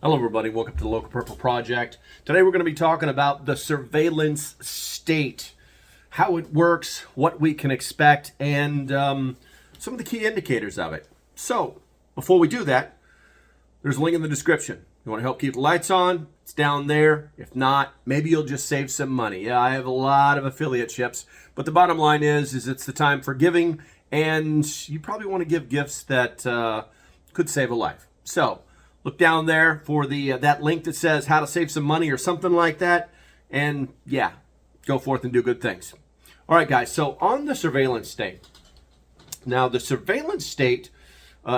Hello everybody, welcome to the LocalPrepper project. Today we're going to be talking about the surveillance state, how it works, what we can expect, and some of the key indicators of it. So, before we do that, there's a link in the description. You want to help keep the lights on? It's down there. If not, maybe you'll just save some money. Yeah, I have a lot of affiliateships, but the bottom line is it's the time for giving, and you probably want to give gifts that could save a life. So, look down there for the that link that says how to save some money or something like that. And yeah, go forth and do good things. All right, guys. So on the surveillance state. Now, the surveillance state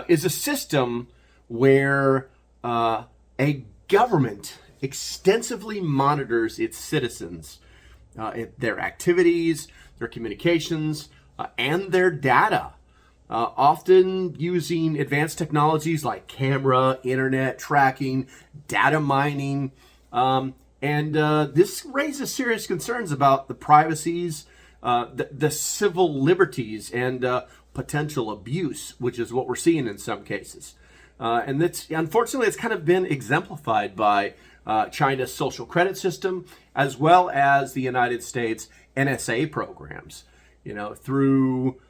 is a system where a government extensively monitors its citizens, their activities, their communications, and their data. Often using advanced technologies like camera, internet tracking, data mining, and this raises serious concerns about the privacies, the civil liberties, and potential abuse, which is what we're seeing in some cases. And that's unfortunately, it's kind of been exemplified by China's social credit system, as well as the United States NSA programs. You know, through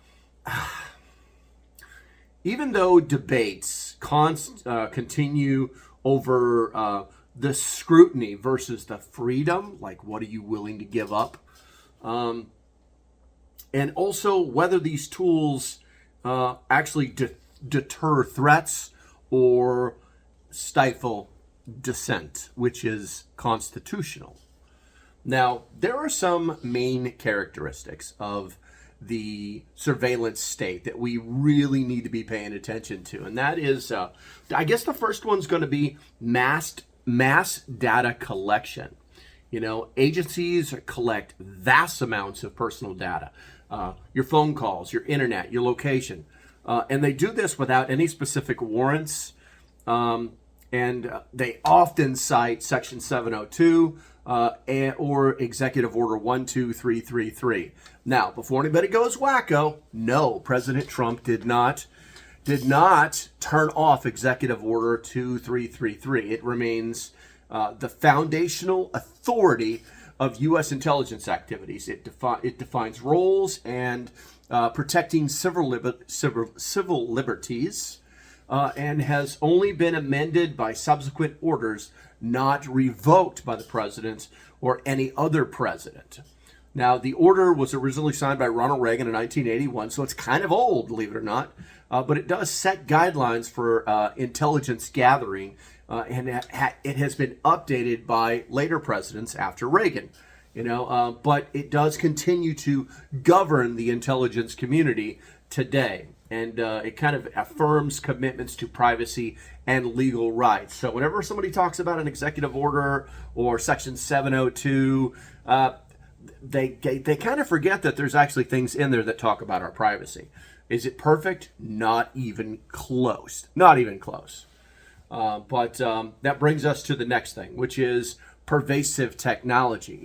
even though debates continue over the scrutiny versus the freedom, like what are you willing to give up, and also whether these tools actually deter threats or stifle dissent, which is constitutional. Now, there are some main characteristics of the surveillance state that we really need to be paying attention to. And that is, I guess the first one's going to be mass data collection. You know, agencies collect vast amounts of personal data, your phone calls, your internet, your location. And they do this without any specific warrants. And they often cite Section 702 or Executive Order 12333. Now, before anybody goes wacko, no, President Trump did not turn off Executive Order 2333. It remains the foundational authority of U.S. intelligence activities. It defines roles and protecting civil liberties, and has only been amended by subsequent orders, not revoked by the president or any other president. Now, the order was originally signed by Ronald Reagan in 1981, so it's kind of old, believe it or not, but it does set guidelines for intelligence gathering, and it has been updated by later presidents after Reagan. You know, but it does continue to govern the intelligence community today. And it kind of affirms commitments to privacy and legal rights. So whenever somebody talks about an executive order or Section 702, they kind of forget that there's actually things in there that talk about our privacy. Is it perfect? Not even close. Not even close. But that brings us to the next thing, which is pervasive technology.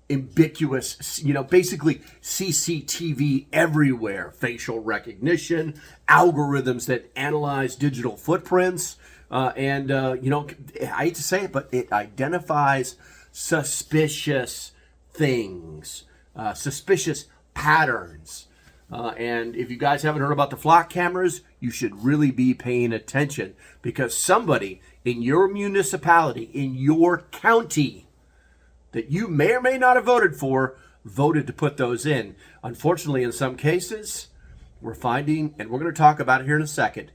Ambiguous, basically CCTV everywhere, facial recognition, algorithms that analyze digital footprints, and I hate to say it, but it identifies suspicious things, suspicious patterns. And if you guys haven't heard about the flock cameras, you should really be paying attention, because somebody in your municipality, in your county, that you may or may not have voted for, voted to put those in. Unfortunately, in some cases, we're finding, and we're going to talk about it here in a second,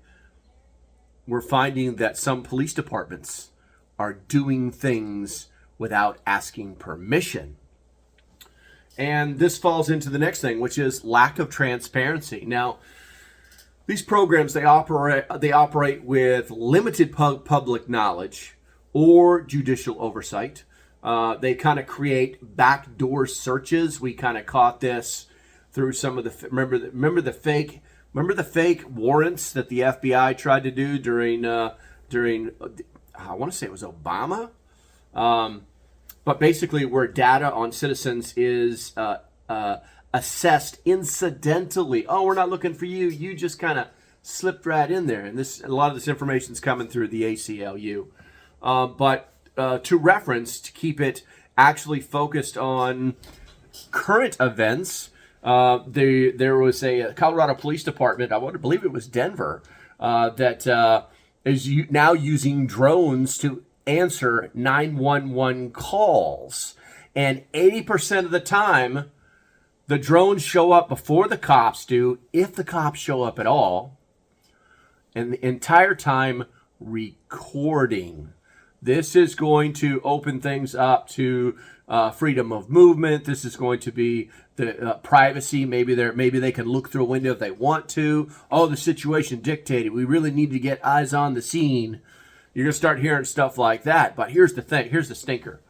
we're finding that some police departments are doing things without asking permission. And this falls into the next thing, which is lack of transparency. Now, these programs, they operate with limited public knowledge or judicial oversight. They kind of create backdoor searches. We kind of caught this through some of the remember the fake warrants that the FBI tried to do during I want to say it was Obama. But basically, where data on citizens is assessed incidentally. Oh, we're not looking for you. You just kind of slipped right in there. And a lot of this information is coming through the ACLU. But to reference, to keep it actually focused on current events, there was a Colorado Police Department, I want to believe it was Denver, that is now using drones to answer 911 calls. And 80% of the time, the drones show up before the cops do, if the cops show up at all, and the entire time recording. This is going to open things up to freedom of movement. This is going to be the privacy. Maybe they can look through a window if they want to. Oh, the situation dictated. We really need to get eyes on the scene. You're going to start hearing stuff like that. But here's the thing. Here's the stinker.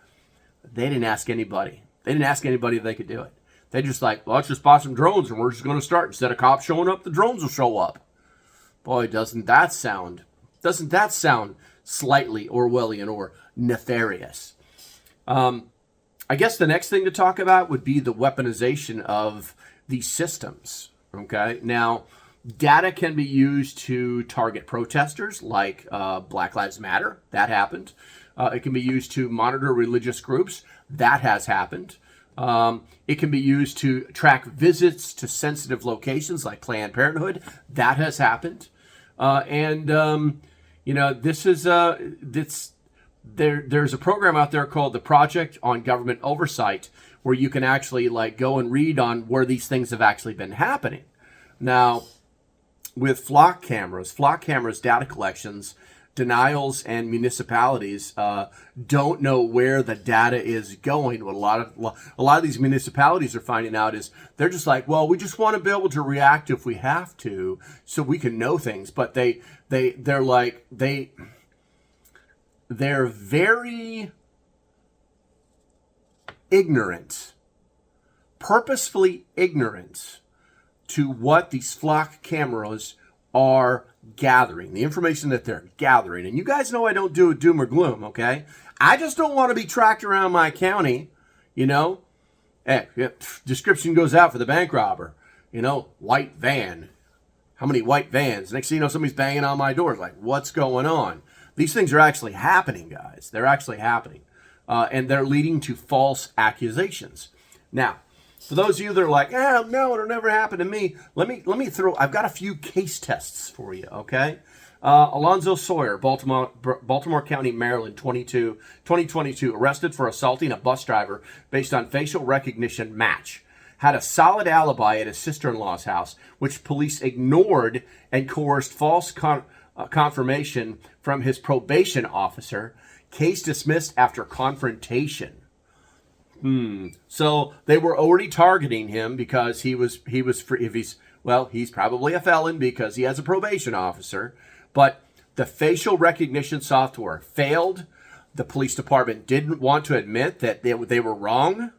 They didn't ask anybody. They didn't ask anybody if they could do it. They just like, well, let's just buy some drones and we're just going to start. Instead of cops showing up, the drones will show up. Boy, doesn't that sound slightly Orwellian or nefarious? I guess the next thing to talk about would be the weaponization of these systems. Okay, now data can be used to target protesters like Black Lives Matter. That happened. It can be used to monitor religious groups. That has happened. It can be used to track visits to sensitive locations like Planned Parenthood. That has happened. This is there's a program out there called the Project on Government Oversight, where you can actually like go and read on where these things have actually been happening. Now, with flock cameras data collections, denials, and municipalities don't know where the data is going. What a lot of these municipalities are finding out is they're just like, well, we just want to be able to react if we have to, so we can know things. But they're very ignorant, purposefully ignorant to what these flock cameras are gathering, the information that they're gathering. And you guys know I don't do doom or gloom, okay? I just don't want to be tracked around my county, Description goes out for the bank robber, white van. How many white vans? Next thing you know, somebody's banging on my door. It's like, what's going on? These things are actually happening, guys. They're actually happening. And they're leading to false accusations. Now, for those of you that are like, no, it'll never happen to me, let me I've got a few case tests for you, okay? Alonzo Sawyer, Baltimore County, Maryland, 2022, arrested for assaulting a bus driver based on facial recognition match. Had a solid alibi at his sister-in-law's house, which police ignored and coerced false confirmation from his probation officer. Case dismissed after confrontation. So they were already targeting him because he was free. He's probably a felon because he has a probation officer. But the facial recognition software failed. The police department didn't want to admit that they were wrong.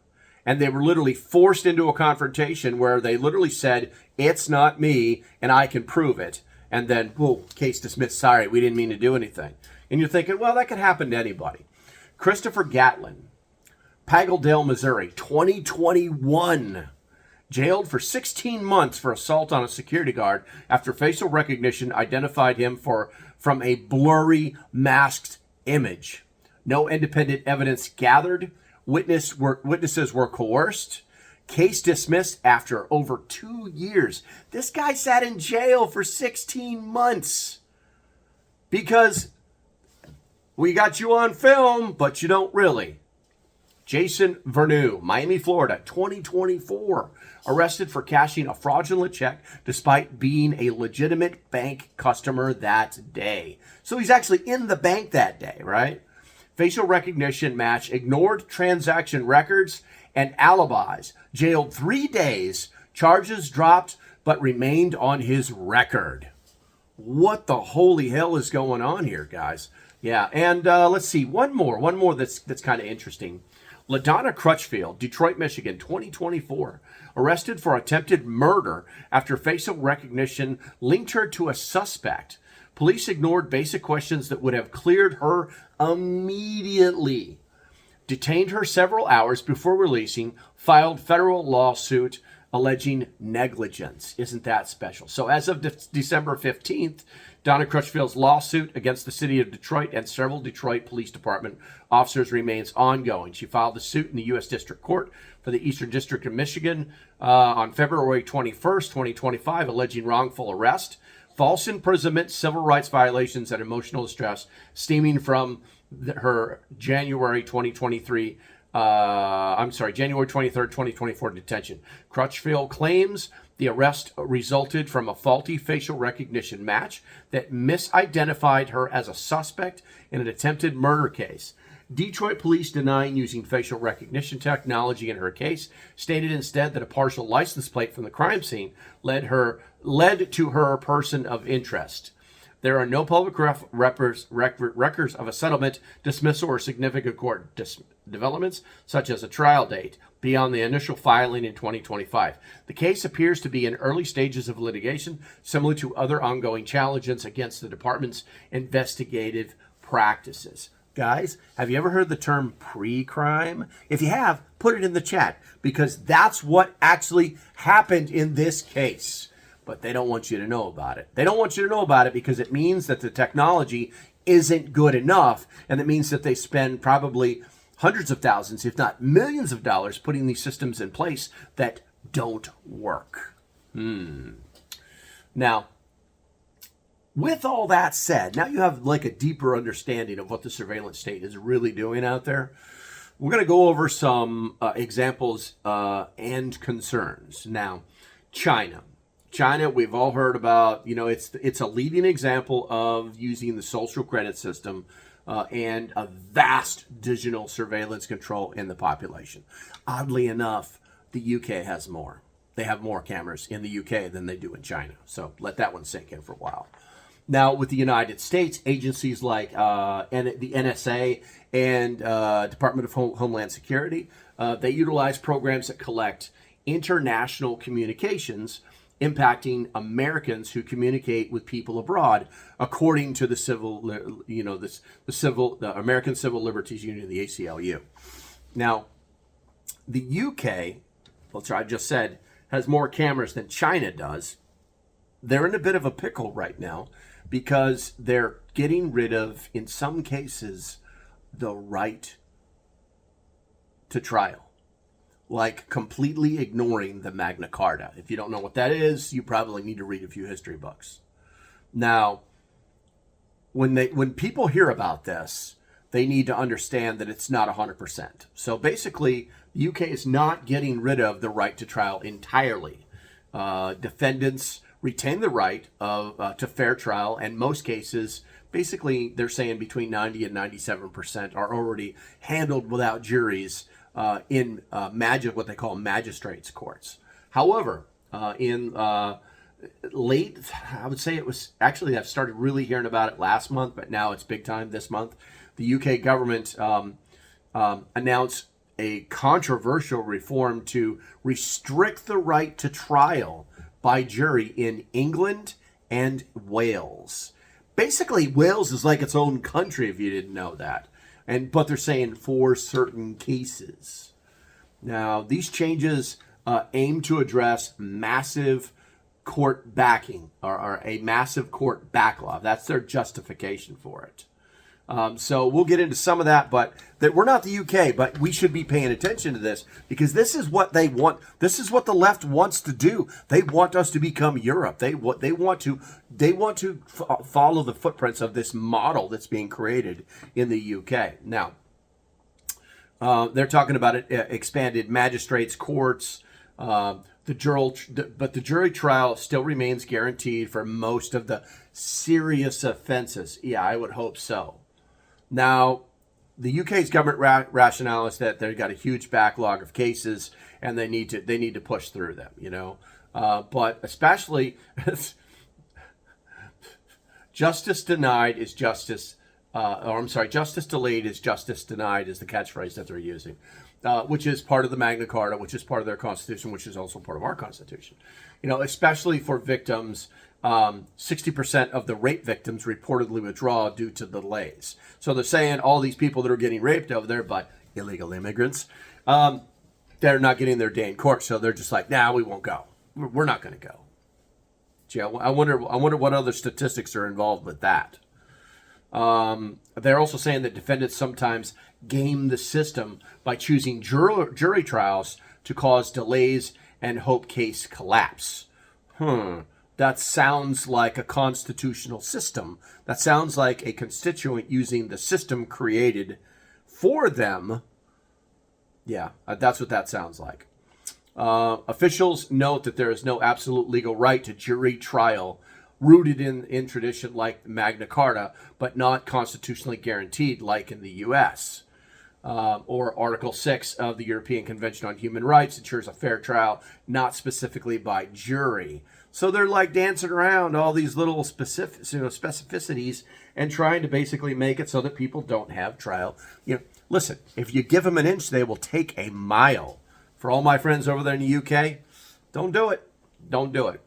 And they were literally forced into a confrontation where they literally said, it's not me, and I can prove it. And then, case dismissed. Sorry, we didn't mean to do anything. And you're thinking, well, that could happen to anybody. Christopher Gatlin, Pageldale, Missouri, 2021. Jailed for 16 months for assault on a security guard after facial recognition identified him from a blurry, masked image. No independent evidence gathered. Witnesses were coerced. Case dismissed after over 2 years. This guy sat in jail for 16 months because we got you on film, but you don't really. Jason Vernew, Miami, Florida, 2024. Arrested for cashing a fraudulent check despite being a legitimate bank customer that day. So he's actually in the bank that day, right? Facial recognition match, ignored transaction records and alibis. Jailed 3 days, charges dropped, but remained on his record. What the holy hell is going on here, guys? Yeah, and let's see, one more that's kind of interesting. LaDonna Crutchfield, Detroit, Michigan, 2024, arrested for attempted murder after facial recognition linked her to a suspect. Police ignored basic questions that would have cleared her immediately. Detained her several hours before releasing, filed federal lawsuit alleging negligence. Isn't that special? So as of December 15th, Donna Crutchfield's lawsuit against the city of Detroit and several Detroit Police Department officers remains ongoing. She filed the suit in the U.S. District Court for the Eastern District of Michigan on February 21st, 2025, alleging wrongful arrest, false imprisonment, civil rights violations, and emotional distress stemming from her January 23rd, 2024 detention. Crutchfield claims the arrest resulted from a faulty facial recognition match that misidentified her as a suspect in an attempted murder case. Detroit police denying using facial recognition technology in her case, stated instead that a partial license plate from the crime scene led to her person of interest. There are no public records of a settlement, dismissal, or significant court developments, such as a trial date, beyond the initial filing in 2025. The case appears to be in early stages of litigation, similar to other ongoing challenges against the department's investigative practices. Guys, have you ever heard the term pre-crime? If you have, put it in the chat, because that's what actually happened in this case. But they don't want you to know about it. They don't want you to know about it because it means that the technology isn't good enough, and it means that they spend probably hundreds of thousands, if not millions of dollars, putting these systems in place that don't work. Now, with all that said, now you have like a deeper understanding of what the surveillance state is really doing out there. We're going to go over some examples and concerns. Now, China, we've all heard about, it's a leading example of using the social credit system and a vast digital surveillance control in the population. Oddly enough, the UK has more. They have more cameras in the UK than they do in China. So let that one sink in for a while. Now, with the United States, agencies like the NSA and Department of Homeland Security, they utilize programs that collect international communications impacting Americans who communicate with people abroad, according to the American Civil Liberties Union, the ACLU. Now, the UK, which I just said, has more cameras than China does. They're in a bit of a pickle right now because they're getting rid of, in some cases, the right to trial. Like completely ignoring the Magna Carta. If you don't know what that is, you probably need to read a few history books. Now, when people hear about this, they need to understand that it's not 100%. So basically, the UK is not getting rid of the right to trial entirely. Defendants retain the right to fair trial, and most cases, basically, they're saying between 90 and 97% are already handled without juries in what they call magistrates' courts. However, in late, I would say it was actually, I've started really hearing about it last month, but now it's big time this month. The UK government announced a controversial reform to restrict the right to trial by jury in England and Wales. Basically, Wales is like its own country, if you didn't know that. But they're saying for certain cases. Now, these changes aim to address massive court backing or a massive court backlog. That's their justification for it. So we'll get into some of that, but that we're not the UK, but we should be paying attention to this because this is what they want. This is what the left wants to do. They want us to become Europe. They want to follow the footprints of this model that's being created in the UK. Now, they're talking about expanded magistrates' courts. But the jury trial still remains guaranteed for most of the serious offenses. Yeah, I would hope so. Now, the UK's government rationale is that they've got a huge backlog of cases and they need to push through them, but especially justice delayed is justice delayed is justice denied is the catchphrase that they're using, which is part of the Magna Carta, which is part of their Constitution, which is also part of our Constitution. Especially for victims, 60% of the rape victims reportedly withdraw due to delays. So they're saying all these people that are getting raped over there by illegal immigrants, they're not getting their day in court, so they're just like, nah, we won't go. We're not going to go. Gee, I wonder what other statistics are involved with that. They're also saying that defendants sometimes game the system by choosing jury trials to cause delays and hope case collapse. That sounds like a constitutional system. That sounds like a constituent using the system created for them. Yeah, that's what that sounds like. Officials note that there is no absolute legal right to jury trial rooted in tradition like Magna Carta, but not constitutionally guaranteed like in the U.S. Or Article 6 of the European Convention on Human Rights ensures a fair trial, not specifically by jury. So they're like dancing around all these little specificities and trying to basically make it so that people don't have trial. Listen, if you give them an inch, they will take a mile. For all my friends over there in the UK, don't do it. Don't do it.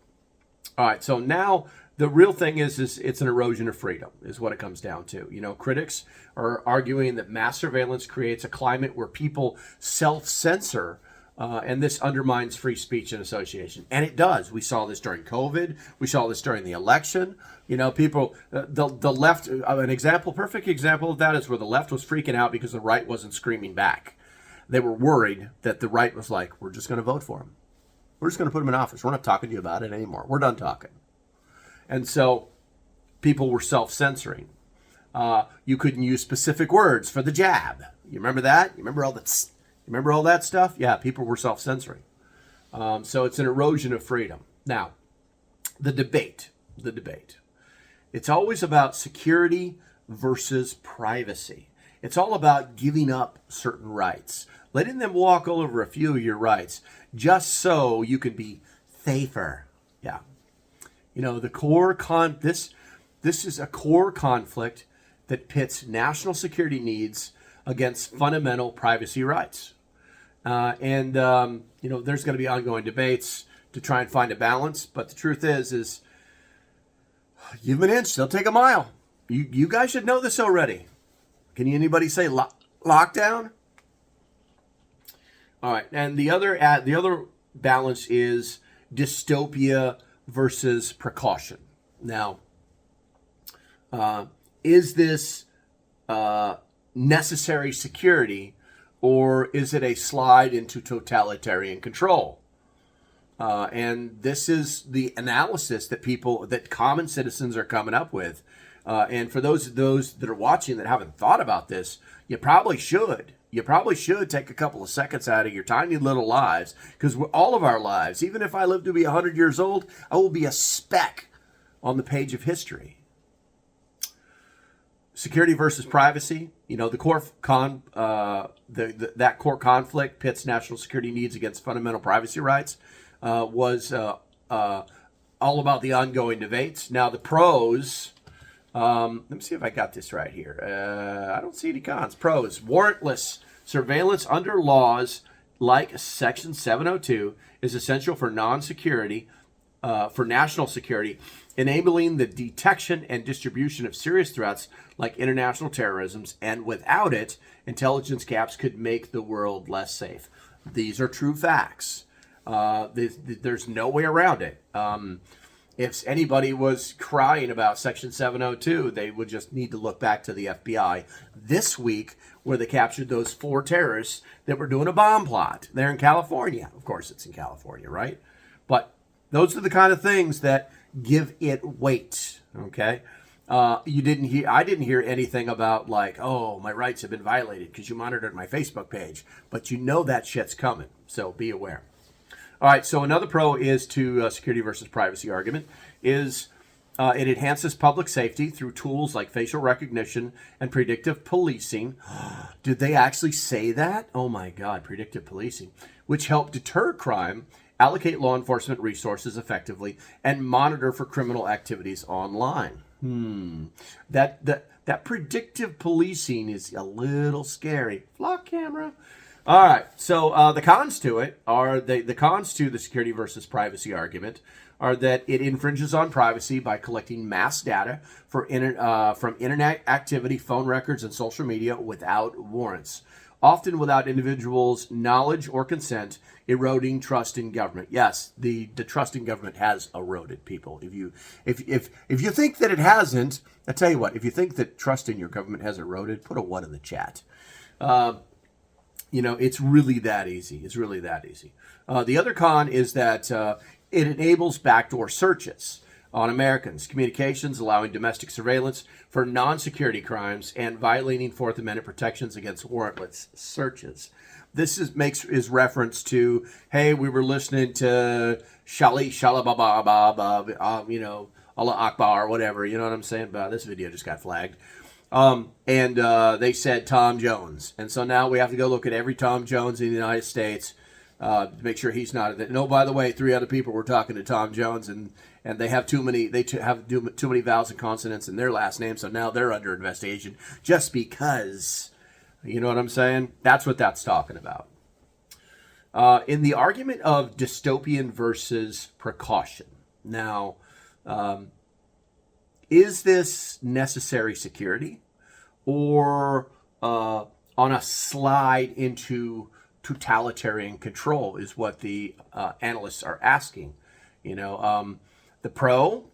All right, so now the real thing is it's an erosion of freedom is what it comes down to. Critics are arguing that mass surveillance creates a climate where people self-censor, and this undermines free speech and association. And it does. We saw this during COVID. We saw this during the election. People, the left, perfect example of that is where the left was freaking out because the right wasn't screaming back. They were worried that the right was like, we're just going to vote for him. We're just going to put him in office. We're not talking to you about it anymore. We're done talking. And so people were self-censoring. You couldn't use specific words for the jab. You remember that? You remember all that stuff? Yeah, people were self-censoring. So it's an erosion of freedom. Now, the debate. It's always about security versus privacy. It's all about giving up certain rights, letting them walk all over a few of your rights, just so you can be safer. Yeah. This is a core conflict that pits national security needs against fundamental privacy rights. There's going to be ongoing debates to try and find a balance. But the truth is give them an inch, they'll take a mile. You guys should know this already. Can anybody say lockdown? All right, and the other balance is dystopia versus precaution. Now, is this necessary security, or is it a slide into totalitarian control? And this is the analysis that common citizens are coming up with. And for those that are watching that haven't thought about this, you probably should. You probably should take a couple of seconds out of your tiny little lives, because all of our lives, even if I live to be 100 years old, I will be a speck on the page of history. Security versus privacy. The core that core conflict pits national security needs against fundamental privacy rights. Was all about the ongoing debates. Now the pros. Let me see if I got this right here. I don't see any cons. Pros: warrantless surveillance under laws like Section 702 is essential for national security, enabling the detection and distribution of serious threats like international terrorism. And without it, intelligence gaps could make the world less safe. These are true facts. There's no way around it. If anybody was crying about Section 702, they would just need to look back to the FBI this week, where they captured those 4 terrorists that were doing a bomb plot there in California. Of course, it's in California, right? But those are the kind of things that give it weight. Okay, I didn't hear anything about like, oh, my rights have been violated because you monitored my Facebook page. But that shit's coming, so be aware. All right, so another pro is to security versus privacy argument is it enhances public safety through tools like facial recognition and predictive policing. Did they actually say that? Oh my God, predictive policing, which help deter crime, allocate law enforcement resources effectively, and monitor for criminal activities online. That predictive policing is a little scary. Flock camera. All right, so the cons to it are the cons to the security versus privacy argument are that it infringes on privacy by collecting mass data from internet activity, phone records, and social media without warrants. often without individuals' knowledge or consent, eroding trust in government. Yes, the trust in government has eroded, people. If you think that it hasn't, I tell you what, if you think that trust in your government has eroded, put a 1 in the chat. It's really that easy. It's really that easy. The other con is that it enables backdoor searches on Americans' communications, allowing domestic surveillance for non-security crimes and violating Fourth Amendment protections against warrantless searches. This is reference to, hey, we were listening to Allah Akbar, whatever, you know what I'm saying? But this video just got flagged. And they said Tom Jones. And so now we have to go look at every Tom Jones in the United States to make sure he's not. No, by the way, 3 other people were talking to Tom Jones, and they have too many vowels and consonants in their last name, so now they're under investigation just because. You know what I'm saying? That's what that's talking about. In the argument of dystopian versus precaution. Now, is this necessary security or on a slide into totalitarian control is what the analysts are asking. The pro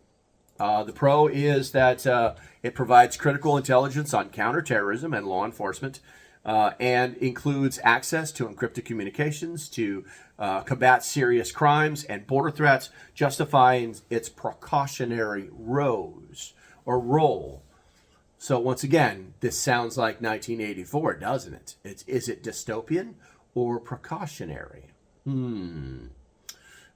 is that it provides critical intelligence on counterterrorism and law enforcement, and includes access to encrypted communications to combat serious crimes and border threats, justifying its precautionary role. So once again, this sounds like 1984, doesn't it? Is it dystopian or precautionary? The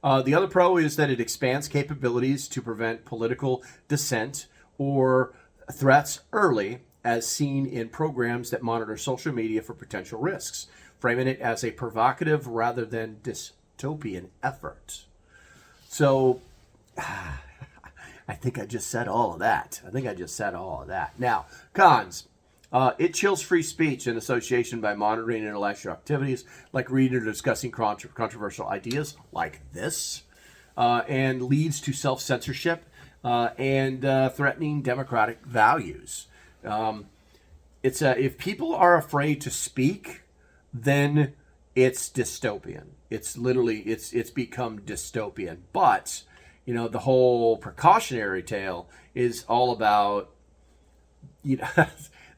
other pro is that it expands capabilities to prevent political dissent or threats early, as seen in programs that monitor social media for potential risks, framing it as a provocative rather than dystopian effort. So, I think I just said all of that. Now, cons. It chills free speech and association by monitoring intellectual activities like reading or discussing controversial ideas like this, and leads to self-censorship and threatening democratic values. If people are afraid to speak, then it's dystopian. It's become dystopian. But the whole precautionary tale is all about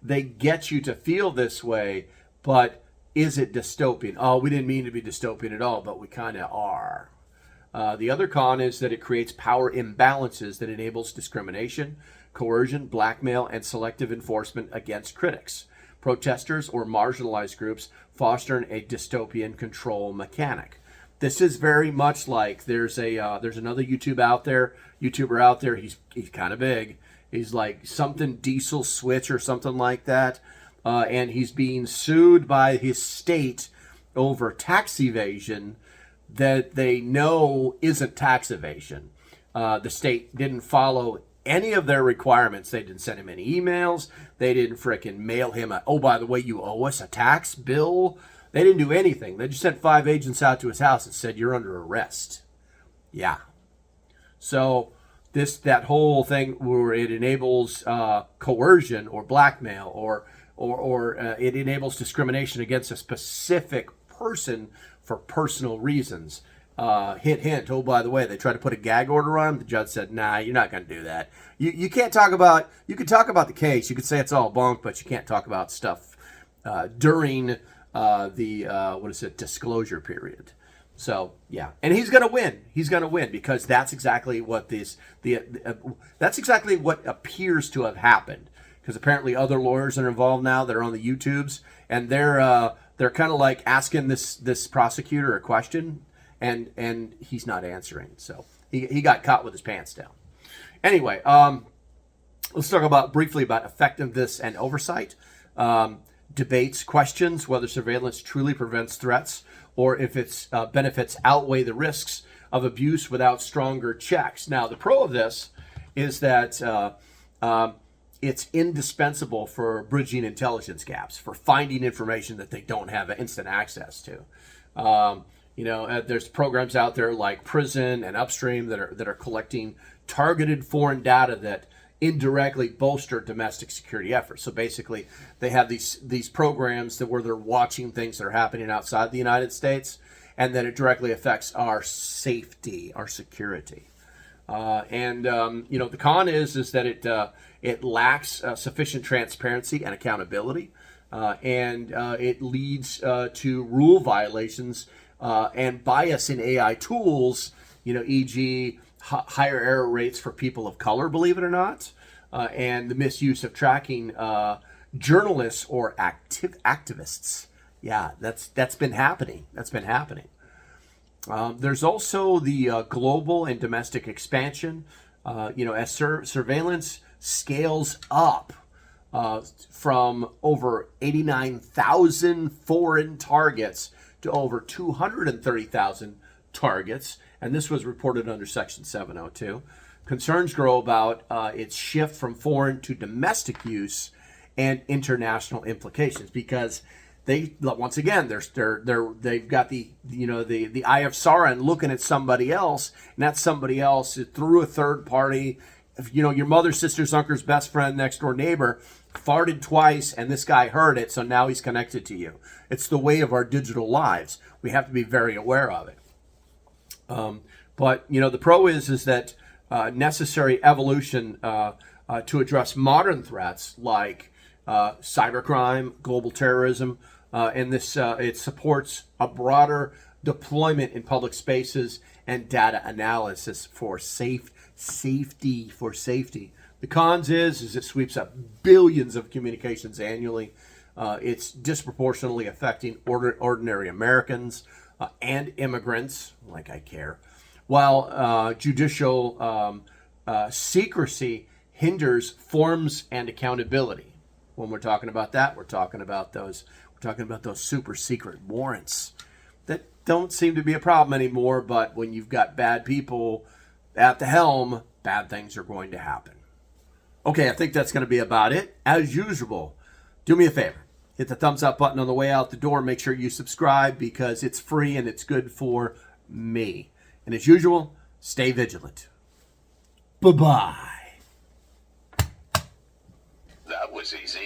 they get you to feel this way, but is it dystopian? Oh, we didn't mean to be dystopian at all, but we kind of are. The other con is that it creates power imbalances that enables discrimination, coercion, blackmail, and selective enforcement against critics, protesters, or marginalized groups, fostering a dystopian control mechanic. This is very much like there's another YouTuber out there. He's kind of big. He's like something Diesel Switch or something like that. And he's being sued by his state over tax evasion that they know isn't tax evasion. The state didn't follow any of their requirements. They didn't send him any emails. They didn't frickin' mail him oh, by the way, you owe us a tax bill. They didn't do anything. They just sent 5 agents out to his house and said, you're under arrest. Yeah. So that whole thing where it enables coercion or blackmail or it enables discrimination against a specific person for personal reasons. Hint. Oh, by the way, they tried to put a gag order on him. The judge said, nah, you're not going to do that. You can't talk about, you can talk about the case. You could say it's all bunk, but you can't talk about stuff during the disclosure period. So, yeah. And he's going to win. He's going to win because that's exactly what that's exactly what appears to have happened. Because apparently other lawyers are involved now that are on the YouTubes, and they're kind of like asking this prosecutor a question, and he's not answering. So he got caught with his pants down. Anyway, let's talk briefly about effectiveness and oversight. Debates, questions whether surveillance truly prevents threats or if its benefits outweigh the risks of abuse without stronger checks. Now, the pro of this is that it's indispensable for bridging intelligence gaps, for finding information that they don't have instant access to. There's programs out there like Prison and Upstream that are collecting targeted foreign data that indirectly bolster domestic security efforts. So basically, they have these programs where they're watching things that are happening outside the United States, and then it directly affects our safety, our security. The con is that it lacks sufficient transparency and accountability, and it leads to rule violations and bias in AI tools. E.g., higher error rates for people of color, believe it or not, and the misuse of tracking journalists or activists. Yeah, that's been happening. There's also the global and domestic expansion. As surveillance scales up from over 89,000 foreign targets to over 230,000 targets, and this was reported under Section 702. Concerns grow about its shift from foreign to domestic use and international implications, because they've got the eye of Sauron looking at somebody else, and that somebody else is through a third party. Your mother's sister's uncle's best friend, next door neighbor, farted twice, and this guy heard it, so now he's connected to you. It's the way of our digital lives. We have to be very aware of it. But the pro is that necessary evolution to address modern threats like cybercrime, global terrorism, and this it supports a broader deployment in public spaces and data analysis for safety. The cons is it sweeps up billions of communications annually. It's disproportionately affecting ordinary Americans and immigrants, like I care, while judicial secrecy hinders forms and accountability. When we're talking about that, we're talking about those super secret warrants that don't seem to be a problem anymore. But when you've got bad people at the helm, bad things are going to happen. Okay, I think that's going to be about it. As usual, do me a favor. Hit the thumbs up button on the way out the door. Make sure you subscribe, because it's free and it's good for me. And as usual, stay vigilant. Bye-bye. That was easy.